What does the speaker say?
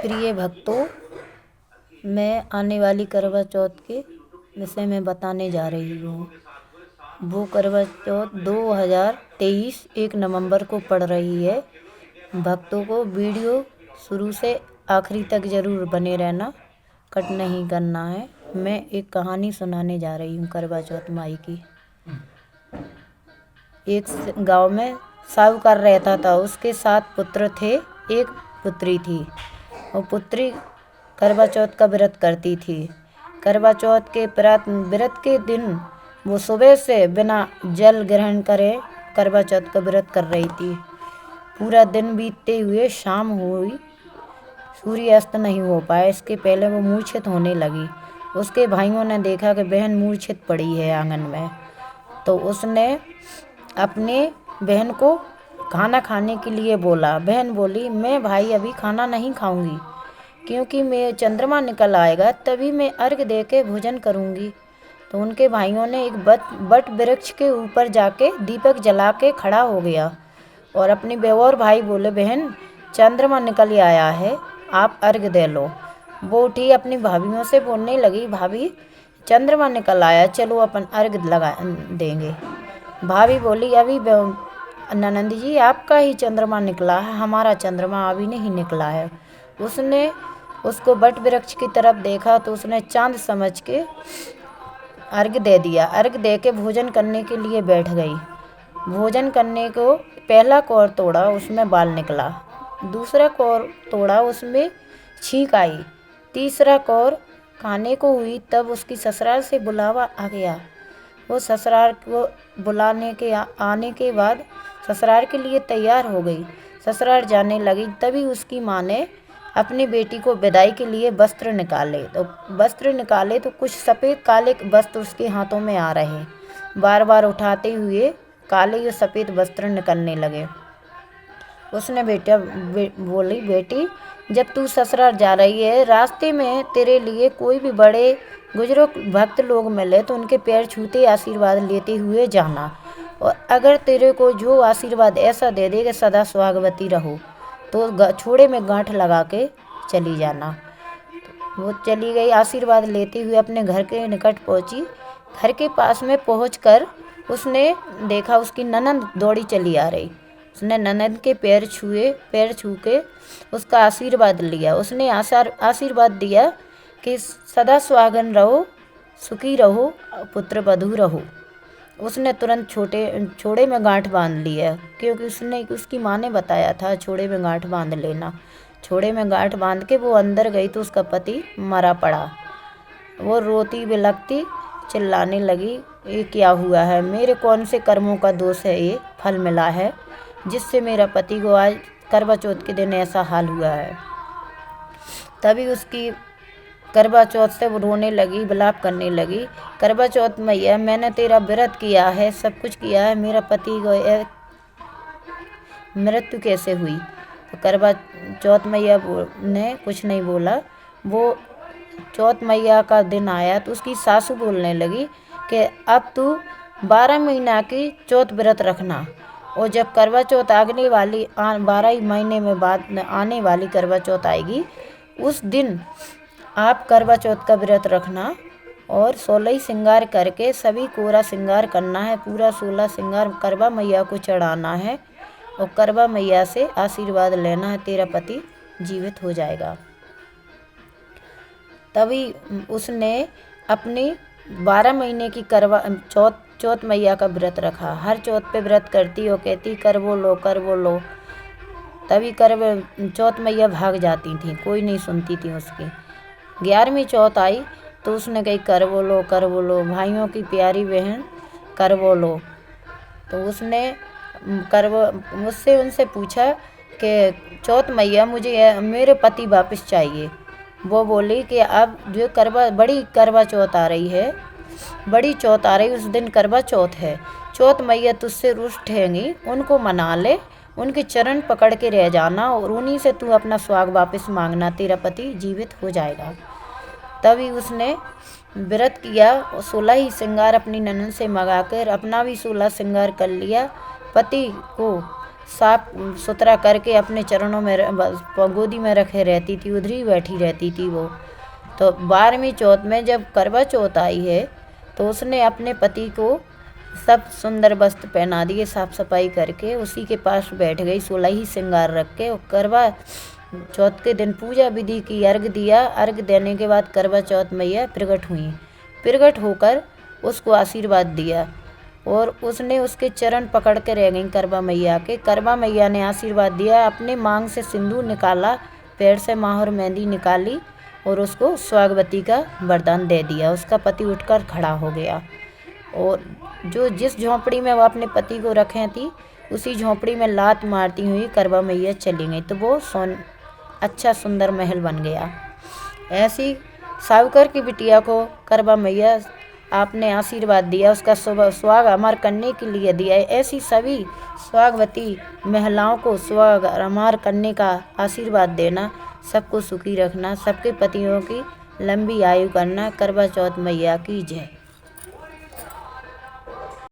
प्रिय भक्तों, मैं आने वाली करवा चौथ के विषय में बताने जा रही हूँ। वो करवा चौथ 2023 1 नवंबर को पड़ रही है। भक्तों को वीडियो शुरू से आखिरी तक ज़रूर बने रहना, कट नहीं करना है। मैं एक कहानी सुनाने जा रही हूँ करवा चौथ माई की। एक गांव में साहूकार रहता था। उसके 7 पुत्र थे, एक पुत्री थी। वो पुत्री करवा चौथ का व्रत करती थी। करवा चौथ के व्रत के दिन वो सुबह से बिना जल ग्रहण करे करवा चौथ का व्रत कर रही थी। पूरा दिन बीतते हुए शाम हुई, सूर्यास्त नहीं हो पाया। इसके पहले वो मूर्छित होने लगी। उसके भाइयों ने देखा कि बहन मूर्छित पड़ी है आंगन में, तो उसने अपने बहन को खाना खाने के लिए बोला। बहन बोली, मैं भाई अभी खाना नहीं खाऊंगी, क्योंकि मैं चंद्रमा निकल आएगा तभी मैं अर्घ दे के भोजन करूंगी। तो उनके भाइयों ने एक बट वृक्ष के ऊपर जाके दीपक जला के खड़ा हो गया और अपनी और भाई बोले, बहन चंद्रमा निकल आया है, आप अर्घ दे लो। वो उठी अपनी भाभीयों से बोलने लगी, भाभी चंद्रमा निकल आया, चलो अपन अर्घ लगा देंगे। भाभी बोली, अभी ननंद जी आपका ही चंद्रमा निकला है, हमारा चंद्रमा अभी नहीं निकला है। उसने उसको बट वृक्ष की तरफ देखा तो उसने चांद समझ के अर्घ दे दिया। अर्घ दे के भोजन करने के लिए बैठ गई। भोजन करने को पहला कौर तोड़ा, उसमें बाल निकला। दूसरा कौर तोड़ा, उसमें छींक आई। तीसरा कौर खाने को हुई, तब उसकी ससुराल से बुलावा आ गया। वो ससुराल को बुलाने के आने के बाद ससुराल के लिए तैयार हो गई। ससुराल जाने लगी, तभी उसकी माँ ने अपनी बेटी को विदाई के लिए वस्त्र निकाले तो कुछ सफ़ेद काले वस्त्र उसके हाथों में आ रहे। बार बार उठाते हुए काले और सफ़ेद वस्त्र निकलने लगे। उसने बोली, बेटी जब तू ससुराल जा रही है, रास्ते में तेरे लिए कोई भी बड़े बुजुर्ग भक्त लोग मिले तो उनके पैर छूते आशीर्वाद लेते हुए जाना, और अगर तेरे को जो आशीर्वाद ऐसा दे दे कि सदा सुहागवती रहो, तो छोड़े में गांठ लगा के चली जाना। वो चली गई। आशीर्वाद लेते हुए अपने घर के निकट पहुंची। घर के पास में पहुंचकर उसने देखा उसकी ननंद दौड़ी चली आ रही। उसने ननंद के पैर छू के उसका आशीर्वाद लिया। उसने आशीर्वाद दिया कि सदा सुहागन रहो, सुखी रहो, पुत्र वधू रहो। उसने तुरंत छोड़े में गांठ बांध लिया, क्योंकि उसकी माँ ने बताया था छोड़े में गांठ बांध लेना। छोड़े में गांठ बांध के वो अंदर गई तो उसका पति मरा पड़ा। वो रोती बिलखती चिल्लाने लगी, ये क्या हुआ है, मेरे कौन से कर्मों का दोष है, ये फल मिला है जिससे मेरा पति को आज करवा चौथ के दिन ऐसा हाल हुआ है। तभी उसकी करवा चौथ से वो रोने लगी, विलाप करने लगी। करवा चौथ मैया, मैंने तेरा व्रत किया है, सब कुछ किया है, मेरा पति को मृत्यु कैसे हुई। तो करवा चौथ मैया ने कुछ नहीं बोला। वो चौथ मैया का दिन आया तो उसकी सासू बोलने लगी कि अब तू 12 महीना की चौथ व्रत रखना, और जब करवा चौथ आने वाली 12 महीने में बाद आने वाली करवा चौथ आएगी, उस दिन आप करवा चौथ का व्रत रखना और 16 श्रृंगार करके सभी कोरा श्रृंगार करना है। पूरा 16 श्रृंगार करवा मैया को चढ़ाना है और करवा मैया से आशीर्वाद लेना है, तेरा पति जीवित हो जाएगा। तभी उसने अपनी 12 महीने की करवा चौथ मैया का व्रत रखा। हर चौथ पे व्रत करती और कहती कर वो लो। तभी चौथ मैया भाग जाती थी, कोई नहीं सुनती थी उसकी। 11वीं चौथ आई तो उसने कही कर वो लो, भाइयों की प्यारी बहन कर वो लो। तो उसने मुझसे उनसे पूछा कि चौथ मैया मुझे मेरे पति वापस चाहिए। वो बोली कि अब जो बड़ी करवा चौथ आ रही है, उस दिन करवा चौथ है, चौथ मैया तुझसे रुष्ट हैंगी, उनको मना ले, उनके चरण पकड़ के रह जाना और उन्हीं से तू अपना सुहाग वापस मांगना, तेरा पति जीवित हो जाएगा। तभी उसने व्रत किया और 16 ही श्रृंगार अपनी ननद से मंगाकर अपना भी 16 श्रृंगार कर लिया। पति को साफ सुथरा करके अपने चरणों में गोदी में रखे रहती थी, उधर ही बैठी रहती थी वो। तो 12वीं चौथ में जब करवा चौथ आई है तो उसने अपने पति को सब सुंदर वस्त्र पहना दिए, साफ सफाई करके उसी के पास बैठ गई, 16 ही श्रृंगार रख के। और करवा चौथ के दिन पूजा विधि की, अर्घ दिया। अर्घ देने के बाद करवा चौथ मैया प्रकट हुई। प्रकट होकर उसको आशीर्वाद दिया और उसने उसके चरण पकड़ के रह गई करवा मैया के। करवा मैया ने आशीर्वाद दिया, अपने मांग से सिंदूर निकाला, पैर से माहौर मेहंदी निकाली और उसको सुहागवती का वरदान दे दिया। उसका पति उठकर खड़ा हो गया और जिस झोंपड़ी में वो अपने पति को रखे थी उसी झोंपड़ी में लात मारती हुई करवा मैया चली गई। तो वो अच्छा सुंदर महल बन गया। ऐसी साहूकर की बिटिया को करवा मैया आपने आशीर्वाद दिया, उसका सुहाग अमर करने के लिए दिया है। ऐसी सभी सुहागवती महिलाओं को सुहाग अमर करने का आशीर्वाद देना, सबको सुखी रखना, सबके पतियों की लंबी आयु करना। करवा चौथ मैया की जय।